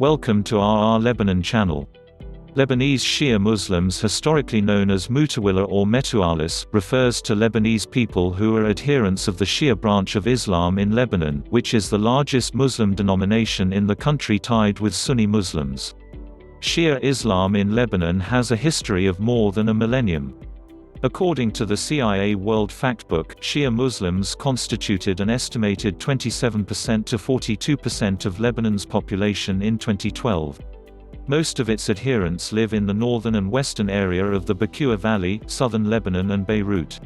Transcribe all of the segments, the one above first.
Welcome to our Lebanon channel. Lebanese Shia Muslims, historically known as Mutawali or Metawalis, refers to Lebanese people who are adherents of the Shia branch of Islam in Lebanon, which is the largest Muslim denomination in the country, tied with Sunni Muslims. Shia Islam in Lebanon has a history of more than a millennium. According to the CIA World Factbook, Shia Muslims constituted an estimated 27% to 42% of Lebanon's population in 2012. Most of its adherents live in the northern and western area of the Bekaa Valley, southern Lebanon and Beirut.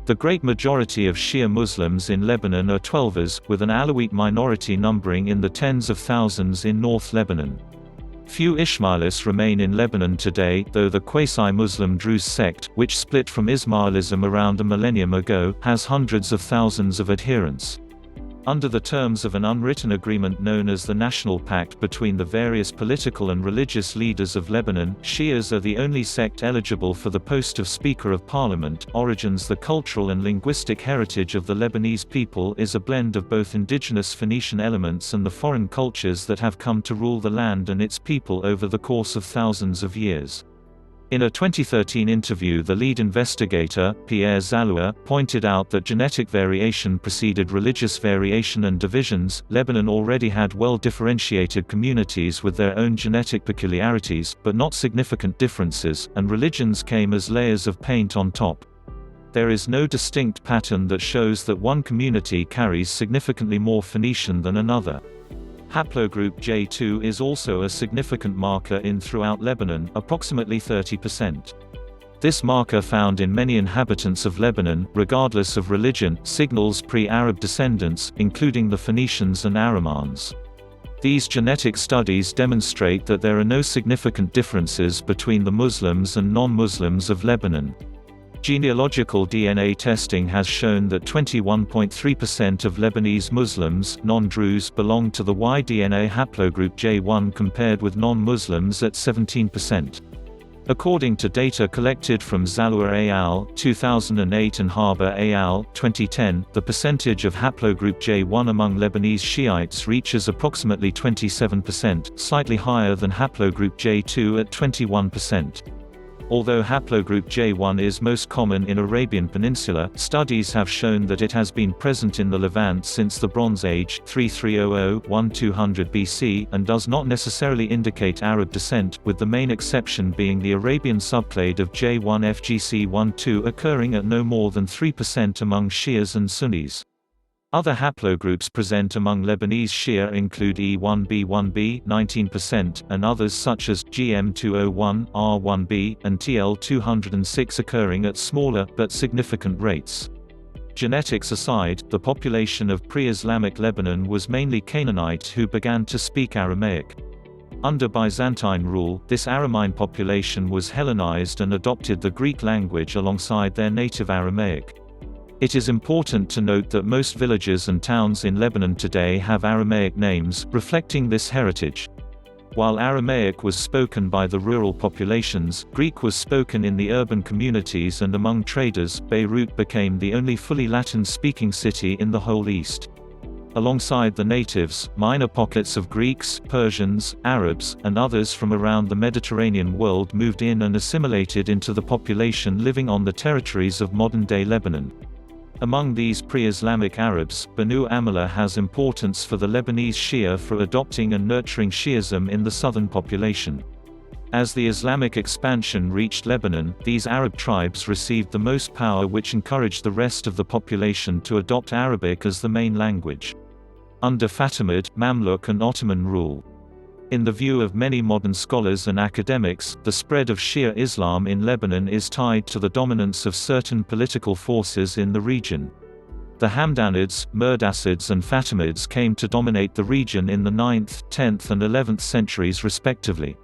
The great majority of Shia Muslims in Lebanon are Twelvers, with an Alawite minority numbering in the tens of thousands in North Lebanon. Few Ismailis remain in Lebanon today, though the quasi-Muslim Druze sect, which split from Ismailism around a millennium ago, has hundreds of thousands of adherents. Under the terms of an unwritten agreement known as the National Pact between the various political and religious leaders of Lebanon, Shias are the only sect eligible for the post of Speaker of Parliament. Origins. The cultural and linguistic heritage of the Lebanese people is a blend of both indigenous Phoenician elements and the foreign cultures that have come to rule the land and its people over the course of thousands of years. In a 2013 interview, the lead investigator, Pierre Zaloua, pointed out that genetic variation preceded religious variation and divisions. Lebanon already had well-differentiated communities with their own genetic peculiarities, but not significant differences, and religions came as layers of paint on top. There is no distinct pattern that shows that one community carries significantly more Phoenician than another. Haplogroup J2 is also a significant marker throughout Lebanon, approximately 30%. This marker, found in many inhabitants of Lebanon, regardless of religion, signals pre-Arab descendants, including the Phoenicians and Aramans. These genetic studies demonstrate that there are no significant differences between the Muslims and non-Muslims of Lebanon. Genealogical DNA testing has shown that 21.3% of Lebanese Muslims, non-Druze, belong to the Y-DNA haplogroup J1 compared with non-Muslims at 17%. According to data collected from Zaloua al. 2008 and Harber al. 2010, the percentage of haplogroup J1 among Lebanese Shiites reaches approximately 27%, slightly higher than haplogroup J2 at 21%. Although haplogroup J1 is most common in Arabian Peninsula, studies have shown that it has been present in the Levant since the Bronze Age 3300–1200 BC and does not necessarily indicate Arab descent, with the main exception being the Arabian subclade of J1 FGC12 occurring at no more than 3% among Shias and Sunnis. Other haplogroups present among Lebanese Shia include E1b1b 19% and others such as GM201, R1b, and TL206 occurring at smaller, but significant rates. Genetics aside, the population of pre-Islamic Lebanon was mainly Canaanite who began to speak Aramaic. Under Byzantine rule, this Aramine population was Hellenized and adopted the Greek language alongside their native Aramaic. It is important to note that most villages and towns in Lebanon today have Aramaic names, reflecting this heritage. While Aramaic was spoken by the rural populations, Greek was spoken in the urban communities and among traders. Beirut became the only fully Latin-speaking city in the whole East. Alongside the natives, minor pockets of Greeks, Persians, Arabs, and others from around the Mediterranean world moved in and assimilated into the population living on the territories of modern-day Lebanon. Among these pre-Islamic Arabs, Banu Amila has importance for the Lebanese Shia for adopting and nurturing Shiism in the southern population. As the Islamic expansion reached Lebanon, these Arab tribes received the most power, which encouraged the rest of the population to adopt Arabic as the main language. Under Fatimid, Mamluk and Ottoman rule. In the view of many modern scholars and academics, the spread of Shia Islam in Lebanon is tied to the dominance of certain political forces in the region. The Hamdanids, Murdasids and Fatimids came to dominate the region in the 9th, 10th and 11th centuries respectively.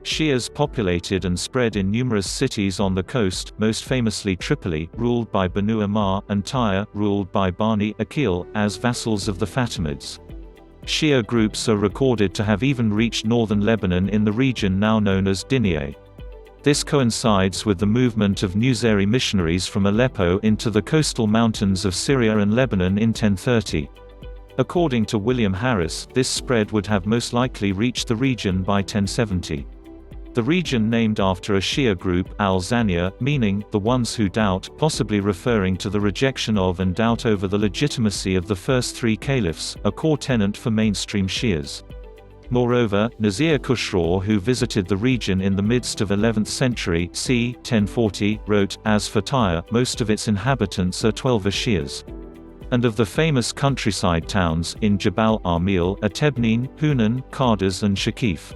Shias populated and spread in numerous cities on the coast, most famously Tripoli, ruled by Banu Ammar, and Tyre, ruled by Bani Aqil, as vassals of the Fatimids. Shia groups are recorded to have even reached northern Lebanon in the region now known as Dinia. This coincides with the movement of Nusayri missionaries from Aleppo into the coastal mountains of Syria and Lebanon in 1030. According to William Harris, this spread would have most likely reached the region by 1070. The region named after a Shia group, al-Zania, meaning, the ones who doubt, possibly referring to the rejection of and doubt over the legitimacy of the first three caliphs, a core tenet for mainstream Shias. Moreover, Nazir Khusraw, who visited the region in the midst of 11th century c. 1040, wrote, "As for Tyre, most of its inhabitants are Twelver Shias. And of the famous countryside towns, in Jabal Armil, are Tebnin, Hunan, Qadis and Shakif."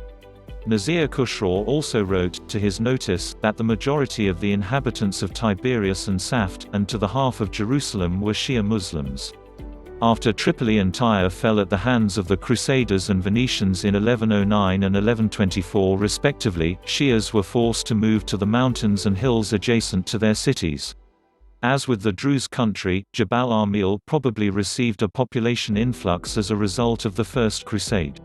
Nazir Khusraw also wrote, to his notice, that the majority of the inhabitants of Tiberias and Saft, and to the half of Jerusalem were Shia Muslims. After Tripoli and Tyre fell at the hands of the Crusaders and Venetians in 1109 and 1124 respectively, Shias were forced to move to the mountains and hills adjacent to their cities. As with the Druze country, Jabal Armil probably received a population influx as a result of the First Crusade.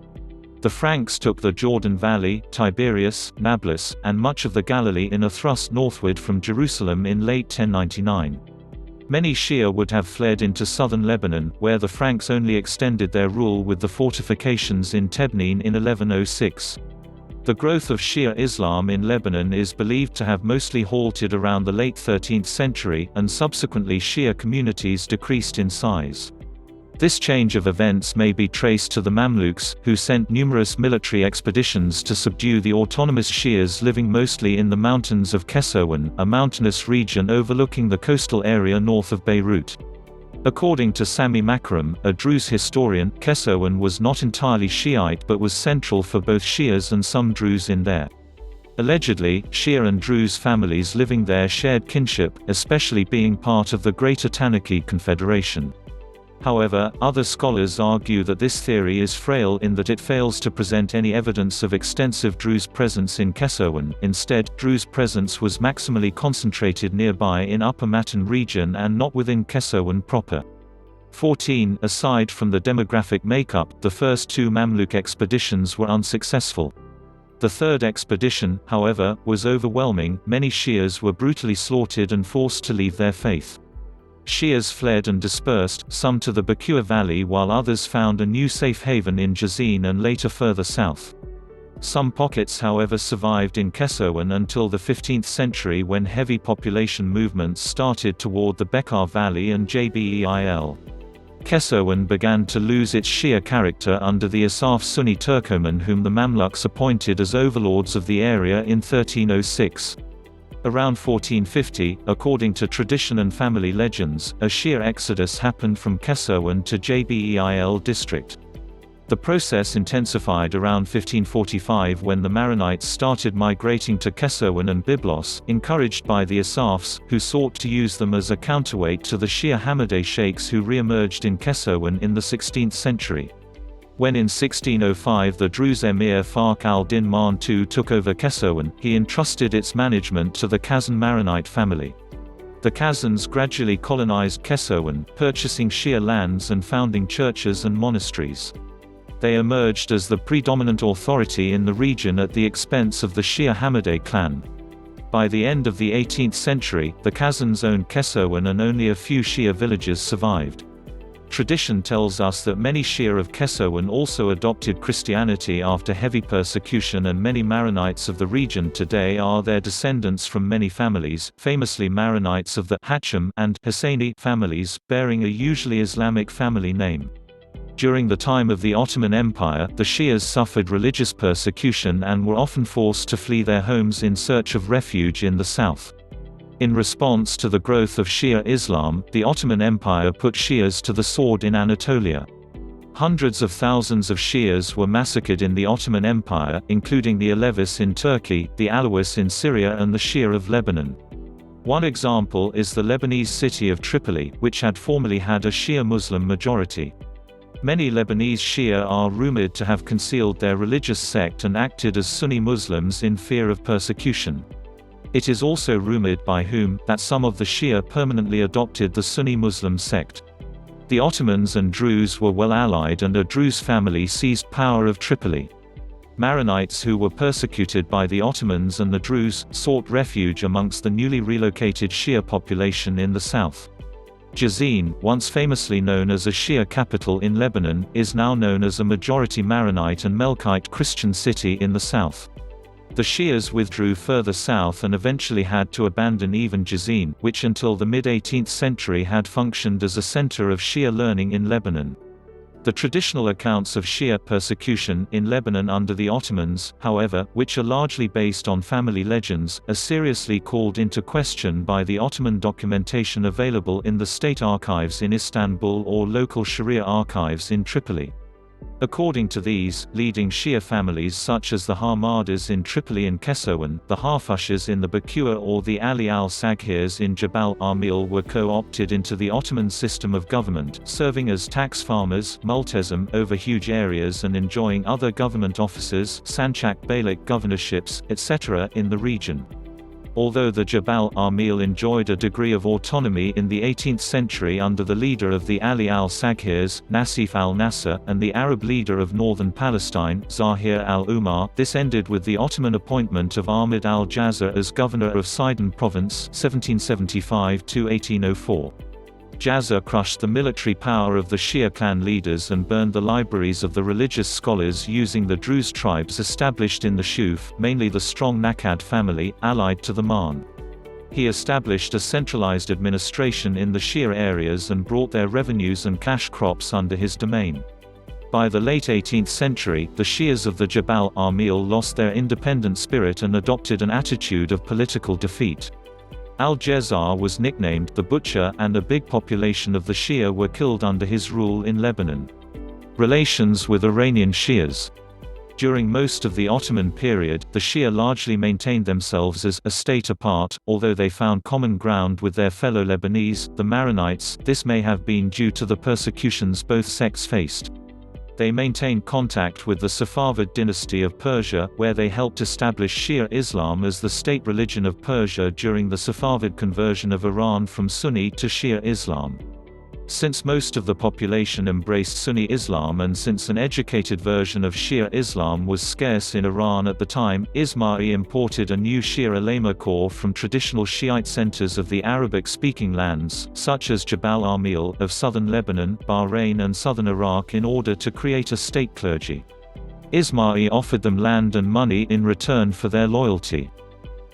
The Franks took the Jordan Valley, Tiberias, Nablus, and much of the Galilee in a thrust northward from Jerusalem in late 1099. Many Shia would have fled into southern Lebanon, where the Franks only extended their rule with the fortifications in Tebnin in 1106. The growth of Shia Islam in Lebanon is believed to have mostly halted around the late 13th century, and subsequently Shia communities decreased in size. This change of events may be traced to the Mamluks, who sent numerous military expeditions to subdue the autonomous Shias living mostly in the mountains of Kesowan, a mountainous region overlooking the coastal area north of Beirut. According to Sami Makram, a Druze historian, Kesowan was not entirely Shiite but was central for both Shias and some Druze in there. Allegedly, Shia and Druze families living there shared kinship, especially being part of the Greater Tanakhi Confederation. However, other scholars argue that this theory is frail in that it fails to present any evidence of extensive Druze presence in Kesowan. Instead, Druze presence was maximally concentrated nearby in Upper Matan region and not within Kesowan proper. 14. Aside from the demographic makeup, the first two Mamluk expeditions were unsuccessful. The third expedition, however, was overwhelming. Many Shias were brutally slaughtered and forced to leave their faith. Shias fled and dispersed, some to the Bakua Valley while others found a new safe haven in Jazin and later further south. Some pockets however survived in Kesowan until the 15th century when heavy population movements started toward the Bekaa Valley and Jbeil. Kesowan began to lose its Shia character under the Asaf Sunni Turkoman whom the Mamluks appointed as overlords of the area in 1306. Around 1450, according to tradition and family legends, a Shia exodus happened from Kesowan to Jbeil district. The process intensified around 1545 when the Maronites started migrating to Kesowan and Byblos, encouraged by the Asafs, who sought to use them as a counterweight to the Shia Hamadeh sheikhs who re-emerged in Kesowan in the 16th century. When in 1605 the Druze emir Farq al-Din Marn II took over Kesowan, he entrusted its management to the Kazan Maronite family. The Kazans gradually colonized Kesowan, purchasing Shia lands and founding churches and monasteries. They emerged as the predominant authority in the region at the expense of the Shia Hamadeh clan. By the end of the 18th century, the Kazans owned Kesowan and only a few Shia villages survived. Tradition tells us that many Shia of Kesowan also adopted Christianity after heavy persecution, and many Maronites of the region today are their descendants from many families, famously Maronites of the Hacham and Husseini families, bearing a usually Islamic family name. During the time of the Ottoman Empire, the Shias suffered religious persecution and were often forced to flee their homes in search of refuge in the south. In response to the growth of Shia Islam, the Ottoman Empire put Shias to the sword in Anatolia. Hundreds of thousands of Shias were massacred in the Ottoman Empire, including the Alevis in Turkey, the Alawites in Syria and the Shia of Lebanon. One example is the Lebanese city of Tripoli, which had formerly had a Shia Muslim majority. Many Lebanese Shia are rumored to have concealed their religious sect and acted as Sunni Muslims in fear of persecution. It is also rumored by whom that some of the Shia permanently adopted the Sunni Muslim sect. The Ottomans and Druze were well allied and a Druze family seized power of Tripoli. Maronites who were persecuted by the Ottomans and the Druze sought refuge amongst the newly relocated Shia population in the south. Jazin, once famously known as a Shia capital in Lebanon, is now known as a majority Maronite and Melkite Christian city in the south. The Shias withdrew further south and eventually had to abandon even Jazin, which until the mid-18th century had functioned as a center of Shia learning in Lebanon. The traditional accounts of Shia persecution in Lebanon under the Ottomans, however, which are largely based on family legends, are seriously called into question by the Ottoman documentation available in the state archives in Istanbul or local Sharia archives in Tripoli. According to these, leading Shia families such as the Hamadas in Tripoli and Kesawan, the Harfushas in the Bakua or the Ali al-Saghirs in Jabal Armil were co-opted into the Ottoman system of government, serving as tax farmers multezim over huge areas and enjoying other government offices Sanchak Beylik governorships, etc. in the region. Although the Jabal Armil enjoyed a degree of autonomy in the 18th century under the leader of the Ali al-Saghirs, Nasif al-Nasser, and the Arab leader of northern Palestine, Zahir al-Umar, this ended with the Ottoman appointment of Ahmad al-Jazir as governor of Sidon province 1775–1804. Jazir crushed the military power of the Shia clan leaders and burned the libraries of the religious scholars using the Druze tribes established in the Shuf, mainly the strong Nakad family, allied to the Marn. He established a centralized administration in the Shia areas and brought their revenues and cash crops under his domain. By the late 18th century, the Shias of the Jabal Armil lost their independent spirit and adopted an attitude of political defeat. Al-Jazar was nicknamed the Butcher and a big population of the Shia were killed under his rule in Lebanon. Relations with Iranian Shias. During most of the Ottoman period, the Shia largely maintained themselves as a state apart, although they found common ground with their fellow Lebanese, the Maronites. This may have been due to the persecutions both sects faced. They maintained contact with the Safavid dynasty of Persia, where they helped establish Shia Islam as the state religion of Persia during the Safavid conversion of Iran from Sunni to Shia Islam. Since most of the population embraced Sunni Islam and since an educated version of Shia Islam was scarce in Iran at the time, Ismaili imported a new Shia ulema corps from traditional Shiite centers of the Arabic-speaking lands, such as Jabal Armil of southern Lebanon, Bahrain and southern Iraq in order to create a state clergy. Ismaili offered them land and money in return for their loyalty.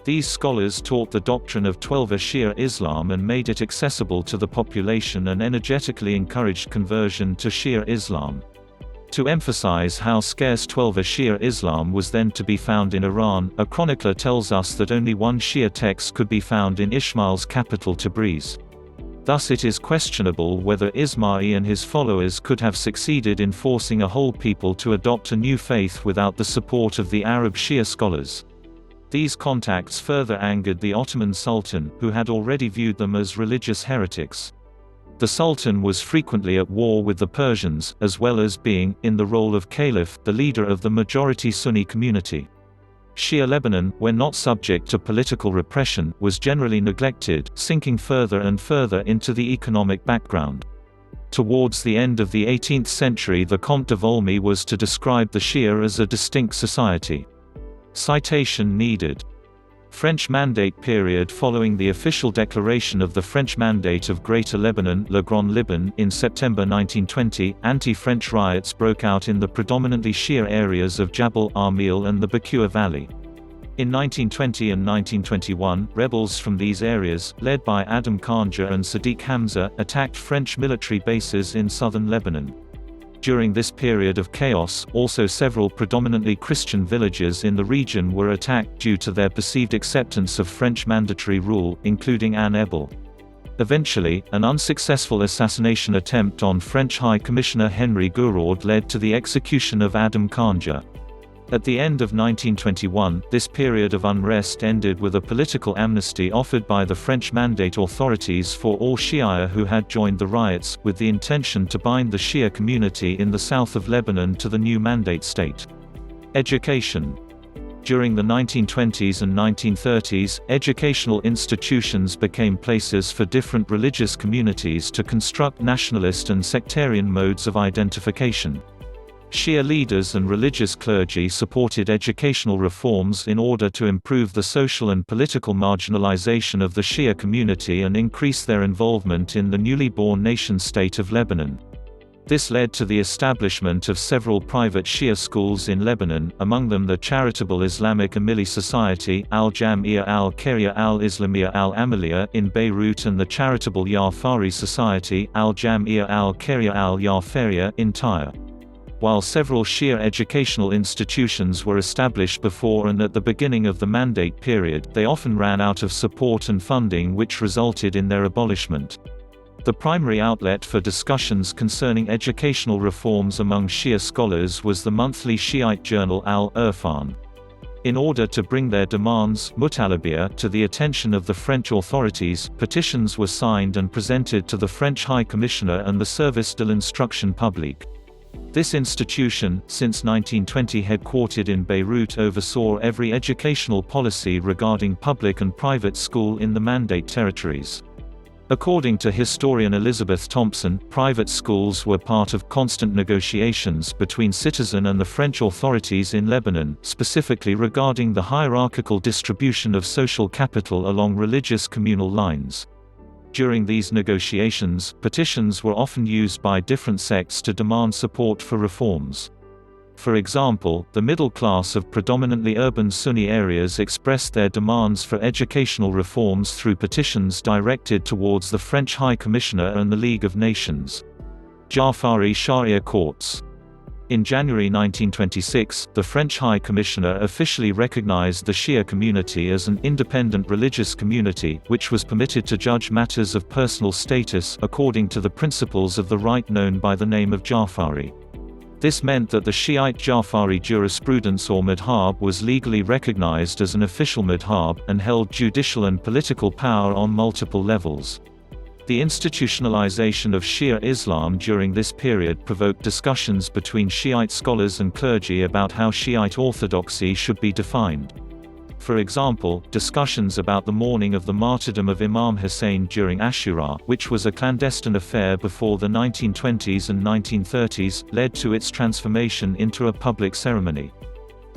These scholars taught the doctrine of Twelver Shia Islam and made it accessible to the population and energetically encouraged conversion to Shia Islam. To emphasize how scarce Twelver Shia Islam was then to be found in Iran, a chronicler tells us that only one Shia text could be found in Ismail's capital Tabriz. Thus it is questionable whether Ismaili and his followers could have succeeded in forcing a whole people to adopt a new faith without the support of the Arab Shia scholars. These contacts further angered the Ottoman Sultan, who had already viewed them as religious heretics. The Sultan was frequently at war with the Persians, as well as being, in the role of caliph, the leader of the majority Sunni community. Shia Lebanon, when not subject to political repression, was generally neglected, sinking further and further into the economic background. Towards the end of the 18th century, the Comte de Volmy was to describe the Shia as a distinct society. Citation needed. French Mandate period. Following the official declaration of the French Mandate of Greater Lebanon Le Grand Liban in September 1920, anti-French riots broke out in the predominantly Shia areas of Jabal Armil and the Bakua Valley. In 1920 and 1921, rebels from these areas, led by Adam Kanja and Sadiq Hamza, attacked French military bases in southern Lebanon. During this period of chaos, also several predominantly Christian villages in the region were attacked due to their perceived acceptance of French mandatory rule, including An Ebel. Eventually, an unsuccessful assassination attempt on French High Commissioner Henry Gouraud led to the execution of Adam Kanja. At the end of 1921, this period of unrest ended with a political amnesty offered by the French Mandate authorities for all Shia who had joined the riots, with the intention to bind the Shia community in the south of Lebanon to the new Mandate state. Education. During the 1920s and 1930s, educational institutions became places for different religious communities to construct nationalist and sectarian modes of identification. Shia leaders and religious clergy supported educational reforms in order to improve the social and political marginalization of the Shia community and increase their involvement in the newly born nation-state of Lebanon. This led to the establishment of several private Shia schools in Lebanon, among them the charitable Islamic Amili Society, Al-Jam'iyya al-Khairiyya al-Islamiyya al-Amaliya in Beirut, and the charitable Ja'fari Society, Al-Jam'iyya al-Khairiyya al-Ja'fariyya in Tyre. While several Shia educational institutions were established before and at the beginning of the Mandate period, they often ran out of support and funding, which resulted in their abolishment. The primary outlet for discussions concerning educational reforms among Shia scholars was the monthly Shiite journal Al-Irfan. In order to bring their demands to the attention of the French authorities, petitions were signed and presented to the French High Commissioner and the Service de l'Instruction Publique. This institution, since 1920 headquartered in Beirut, oversaw every educational policy regarding public and private school in the Mandate territories. According to historian Elizabeth Thompson, private schools were part of constant negotiations between citizen and the French authorities in Lebanon, specifically regarding the hierarchical distribution of social capital along religious communal lines. During these negotiations, petitions were often used by different sects to demand support for reforms. For example, the middle class of predominantly urban Sunni areas expressed their demands for educational reforms through petitions directed towards the French High Commissioner and the League of Nations. Ja'fari Sharia courts. In January 1926, the French High Commissioner officially recognized the Shia community as an independent religious community, which was permitted to judge matters of personal status according to the principles of the right known by the name of Ja'fari. This meant that the Shiite Ja'fari jurisprudence or madhab was legally recognized as an official madhab, and held judicial and political power on multiple levels. The institutionalization of Shia Islam during this period provoked discussions between Shiite scholars and clergy about how Shiite orthodoxy should be defined. For example, discussions about the mourning of the martyrdom of Imam Hussein during Ashura, which was a clandestine affair before the 1920s and 1930s, led to its transformation into a public ceremony.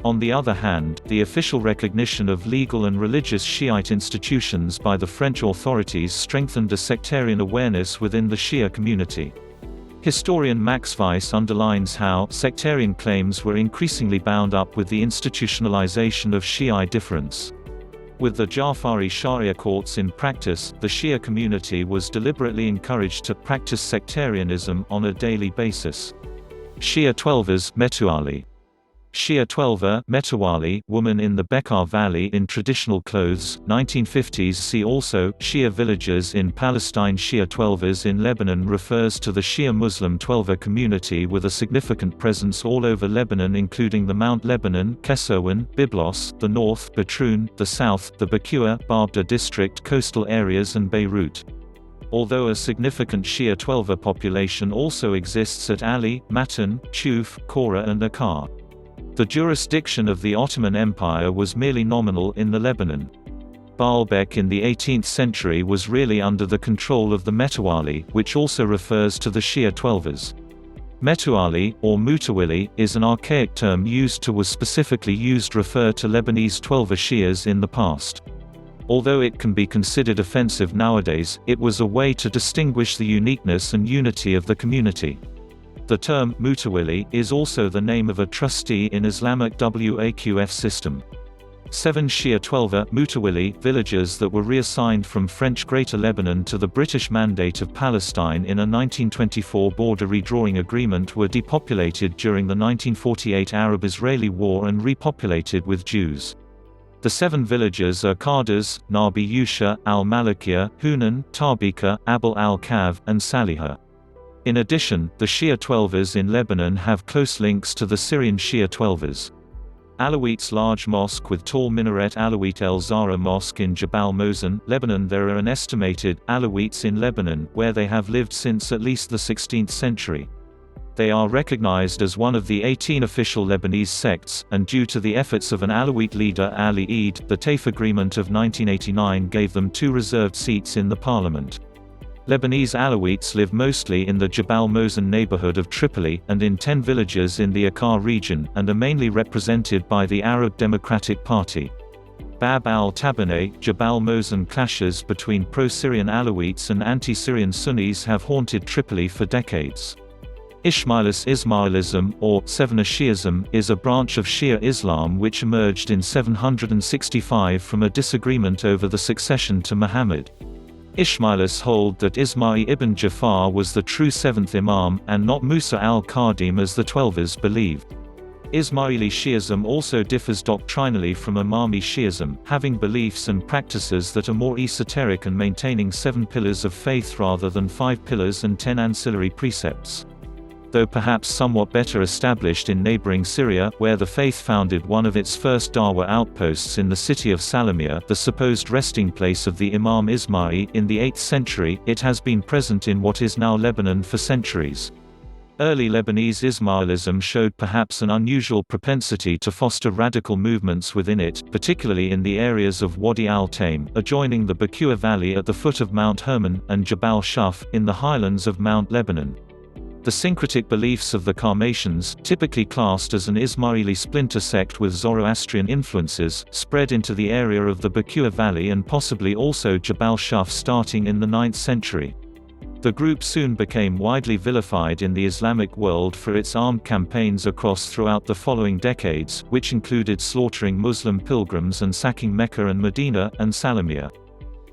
On the other hand, the official recognition of legal and religious Shiite institutions by the French authorities strengthened a sectarian awareness within the Shia community. Historian Max Weiss underlines how sectarian claims were increasingly bound up with the institutionalization of Shiite difference. With the Ja'fari Sharia courts in practice, the Shia community was deliberately encouraged to practice sectarianism on a daily basis. Shia Twelvers Metawali. Shia Twelver Metawali, woman in the Bekaa Valley in traditional clothes, 1950s. See also, Shia villages in Palestine. Shia Twelvers in Lebanon refers to the Shia Muslim Twelver community with a significant presence all over Lebanon, including the Mount Lebanon, Keserwan, Byblos, the north, Batroun, the south, the Bakua, Barbda district coastal areas and Beirut. Although a significant Shia Twelver population also exists at Ali, Matan, Chuf, Kora and Akkar. The jurisdiction of the Ottoman Empire was merely nominal in the Lebanon. Baalbek in the 18th century was really under the control of the Metawali, which also refers to the Shia Twelvers. Metawali, or Mutawili, is an archaic term was specifically used to refer to Lebanese Twelver Shias in the past. Although it can be considered offensive nowadays, it was a way to distinguish the uniqueness and unity of the community. The term Mutawili is also the name of a trustee in Islamic Waqf system. 7 Shia Twelver Mutawili villages that were reassigned from French Greater Lebanon to the British Mandate of Palestine in a 1924 border redrawing agreement were depopulated during the 1948 Arab-Israeli War and repopulated with Jews. The 7 villages are Qardas, Nabi Yusha, Al-Malikiya, Hunan, Tarbika, Abul al-Kav, and Salihah. In addition, the Shia Twelvers in Lebanon have close links to the Syrian Shia Twelvers. Alawites large mosque with tall minaret Alawite El Zahra Mosque in Jabal Mosen, Lebanon. There are an estimated Alawites in Lebanon, where they have lived since at least the 16th century. They are recognized as one of the 18 official Lebanese sects, and due to the efforts of an Alawite leader Ali Eid, the TAIF agreement of 1989 gave them 2 reserved seats in the parliament. Lebanese Alawites live mostly in the Jabal Mosen neighborhood of Tripoli, and in 10 villages in the Akkar region, and are mainly represented by the Arab Democratic Party. Bab al-Tabaneh, Jabal Mosen clashes between pro-Syrian Alawites and anti-Syrian Sunnis have haunted Tripoli for decades. Ismailism, or Sevener Shi'ism, is a branch of Shia Islam which emerged in 765 from a disagreement over the succession to Muhammad. Ismailis hold that Ismail ibn Jafar was the true seventh Imam, and not Musa al-Qadim as the Twelvers believed. Ismaili Shi'ism also differs doctrinally from Imami Shi'ism, having beliefs and practices that are more esoteric and maintaining 7 pillars of faith rather than 5 pillars and 10 ancillary precepts. Though perhaps somewhat better established in neighboring Syria, where the faith founded one of its first Dawah outposts in the city of Salamiyah, the supposed resting place of the Imam Ismail, in the 8th century, it has been present in what is now Lebanon for centuries. Early Lebanese Ismailism showed perhaps an unusual propensity to foster radical movements within it, particularly in the areas of Wadi al-Taim, adjoining the Bequa Valley at the foot of Mount Hermon, and Jabal Shuf, in the highlands of Mount Lebanon. The syncretic beliefs of the Karmatians, typically classed as an Ismaili splinter sect with Zoroastrian influences, spread into the area of the Bequa Valley and possibly also Jabal Shuf starting in the 9th century. The group soon became widely vilified in the Islamic world for its armed campaigns throughout the following decades, which included slaughtering Muslim pilgrims and sacking Mecca and Medina, and Salamiyah.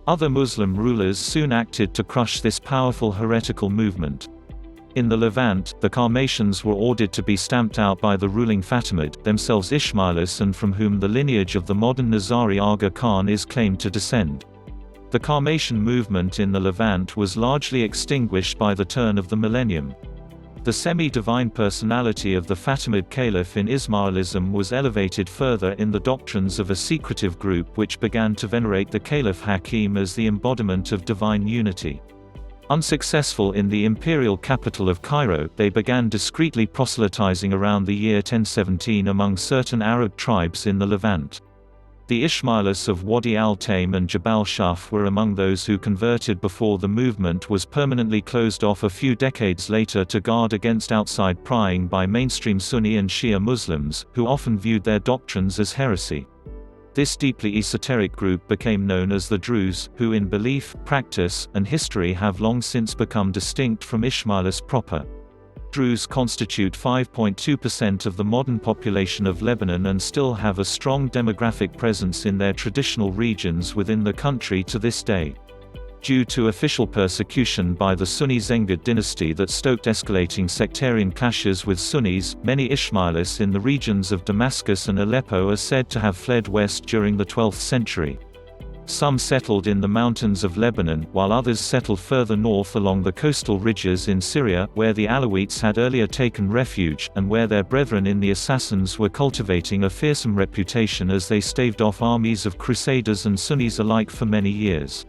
Other Muslim rulers soon acted to crush this powerful heretical movement. In the Levant, the Karmatians were ordered to be stamped out by the ruling Fatimid, themselves Ismailis, and from whom the lineage of the modern Nizari Aga Khan is claimed to descend. The Karmatian movement in the Levant was largely extinguished by the turn of the millennium. The semi-divine personality of the Fatimid Caliph in Ismailism was elevated further in the doctrines of a secretive group which began to venerate the Caliph Hakim as the embodiment of divine unity. Unsuccessful in the imperial capital of Cairo, they began discreetly proselytizing around the year 1017 among certain Arab tribes in the Levant. The Ismailis of Wadi al-Taim and Jabal Shuf were among those who converted before the movement was permanently closed off a few decades later to guard against outside prying by mainstream Sunni and Shia Muslims, who often viewed their doctrines as heresy. This deeply esoteric group became known as the Druze, who in belief, practice, and history have long since become distinct from Ismailis proper. Druze constitute 5.2% of the modern population of Lebanon and still have a strong demographic presence in their traditional regions within the country to this day. Due to official persecution by the Sunni Zengid dynasty that stoked escalating sectarian clashes with Sunnis, many Ismailis in the regions of Damascus and Aleppo are said to have fled west during the 12th century. Some settled in the mountains of Lebanon, while others settled further north along the coastal ridges in Syria, where the Alawites had earlier taken refuge, and where their brethren in the Assassins were cultivating a fearsome reputation as they staved off armies of Crusaders and Sunnis alike for many years.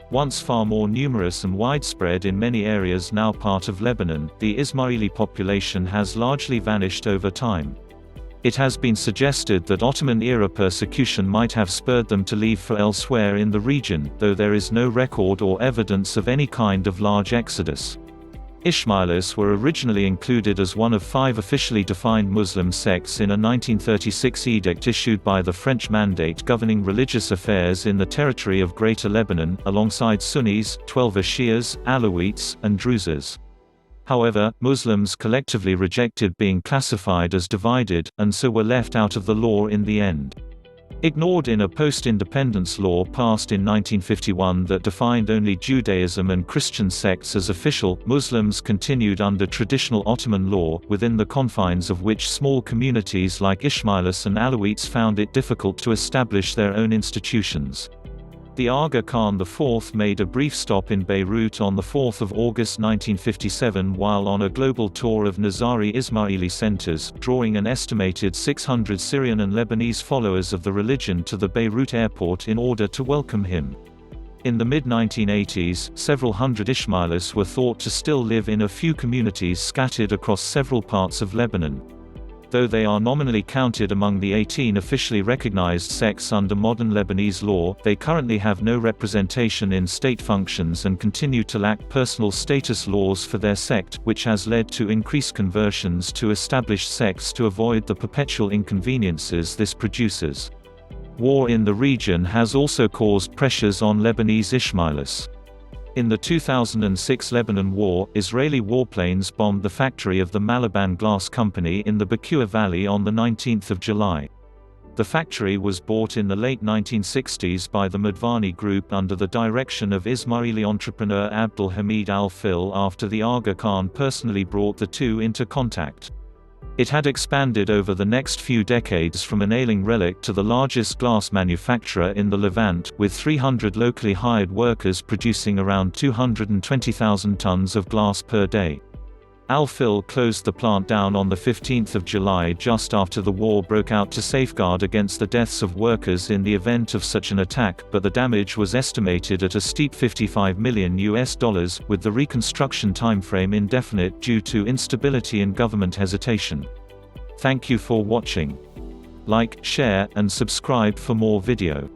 Once far more numerous and widespread in many areas now part of Lebanon, the Ismaili population has largely vanished over time. It has been suggested that Ottoman-era persecution might have spurred them to leave for elsewhere in the region, though there is no record or evidence of any kind of large exodus. Ismailis were originally included as one of 5 officially defined Muslim sects in a 1936 edict issued by the French Mandate governing religious affairs in the territory of Greater Lebanon, alongside Sunnis, Twelver Shias, Alawites, and Druzes. However, Muslims collectively rejected being classified as divided, and so were left out of the law in the end. Ignored in a post-independence law passed in 1951 that defined only Judaism and Christian sects as official, Muslims continued under traditional Ottoman law, within the confines of which small communities like Ismailis and Alawites found it difficult to establish their own institutions. The Aga Khan IV made a brief stop in Beirut on 4 August 1957 while on a global tour of Nizari Ismaili centers, drawing an estimated 600 Syrian and Lebanese followers of the religion to the Beirut airport in order to welcome him. In the mid-1980s, several hundred Ismailis were thought to still live in a few communities scattered across several parts of Lebanon. Though they are nominally counted among the 18 officially recognized sects under modern Lebanese law, they currently have no representation in state functions and continue to lack personal status laws for their sect, which has led to increased conversions to established sects to avoid the perpetual inconveniences this produces. War in the region has also caused pressures on Lebanese Ismailis. In the 2006 Lebanon War, Israeli warplanes bombed the factory of the Malaban Glass Company in the Bequa Valley on 19 July. The factory was bought in the late 1960s by the Metawali group under the direction of Ismaili entrepreneur Abdul Hamid al-Fil after the Aga Khan personally brought the two into contact. It had expanded over the next few decades from an ailing relic to the largest glass manufacturer in the Levant, with 300 locally hired workers producing around 220,000 tons of glass per day. Al-Fil closed the plant down on 15 July just after the war broke out to safeguard against the deaths of workers in the event of such an attack, but the damage was estimated at a steep $55 million, with the reconstruction timeframe indefinite due to instability and government hesitation. Thank you for watching. Like, share, and subscribe for more video.